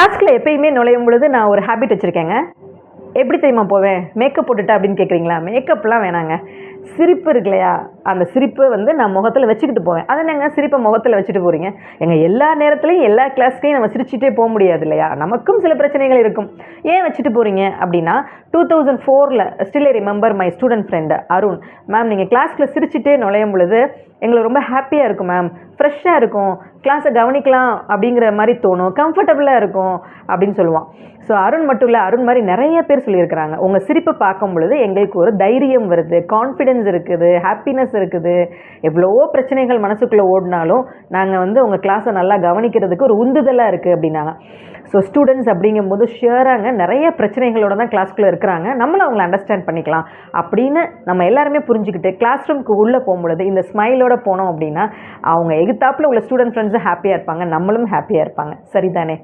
கிளாஸ்க்குள்ள எப்பயுமே நுழையும் பொழுது நான் ஒரு ஹேபிட் வச்சுருக்கேங்க. எப்படி தெரியுமா போவேன்? மேக்கப் போட்டுட்டா அப்படின்னு கேட்குறீங்களா? மேக்கப்லாம் வேணாங்க. சிரிப்பு இருக்கு இல்லையா? அந்த சிரிப்பு வந்து நான் முகத்துல வச்சுக்கிட்டு போவேன். அது என்னங்க சிரிப்ப முகத்துல வச்சுட்டு போறீங்க? ஏங்க எல்லா நேரத்துலயும் எல்லா கிளாஸ்லயும் நம்ம சிரிச்சுட்டே போ முடியாது இல்லையா? நமக்கும் சில பிரச்சனைகள் இருக்கும். ஏன் வச்சுட்டு போறீங்க அப்படின்னா, 2004ல still I remember my student friend Arun. Ma'am நீங்க கிளாஸ்க்குள்ள சிரிச்சுட்டே நுழையும் பொழுது எங்களுக்கு ரொம்ப ஹேப்பியா இருக்கும் மேம். ஃப்ரெஷ்ஷா இருக்கும். கிளாஸை கவனிக்கலாம் அப்படிங்கிற மாரி தோணும். கம்ஃபர்டபுளா இருக்கும் அப்படின்னு சொல்லுவான். ஸோ அருண் மட்டும் இல்ல, அருண் மாரி நெறைய பேர் சொல்லியிருக்கிறாங்க. உங்க சிரிப்ப பார்க்கும் பொழுது எங்களுக்கு ஒரு தைரியம் வருது, கான்ஃபிடன்ஸ் இருக்குது, ஹேப்பினஸ் இருக்குது. எவ்வளவோ பிரச்சனைகள் மனசுக்குள்ள ஓடுனாலும், நாங்க வந்து உங்க கிளாஸை நல்லா கவனிக்கிறதுக்கு ஒரு உந்துதலா இருக்கு அப்படின்னாங்க. ஸோ ஸ்டூடெண்ட்ஸ் அப்படிங்கும்போது ஷியராங்க நெறைய பிரச்சனைகளோட தான் கிளாஸ்க்குள்ள இருக்கிறாங்க. நம்மளும் அவங்கள அண்டர்ஸ்டாண்ட் பண்ணிக்கலாம் அப்படின்னு நம்ம எல்லாருமே புரிஞ்சுக்கிட்டு கிளாஸ் ரூம்க்கு உள்ள போகும்பொழுது இந்த ஸ்மைலோட போனோம் அப்படின்னா, அவங்க எகுத்தாப்புல உள்ள ஸ்டூடெண்ட் ஃப்ரெண்ட்ஸும் ஹேப்பியா இருப்பாங்க. நம்மளும் ஹேப்பியா இருப்பாங்க. சரிதானே?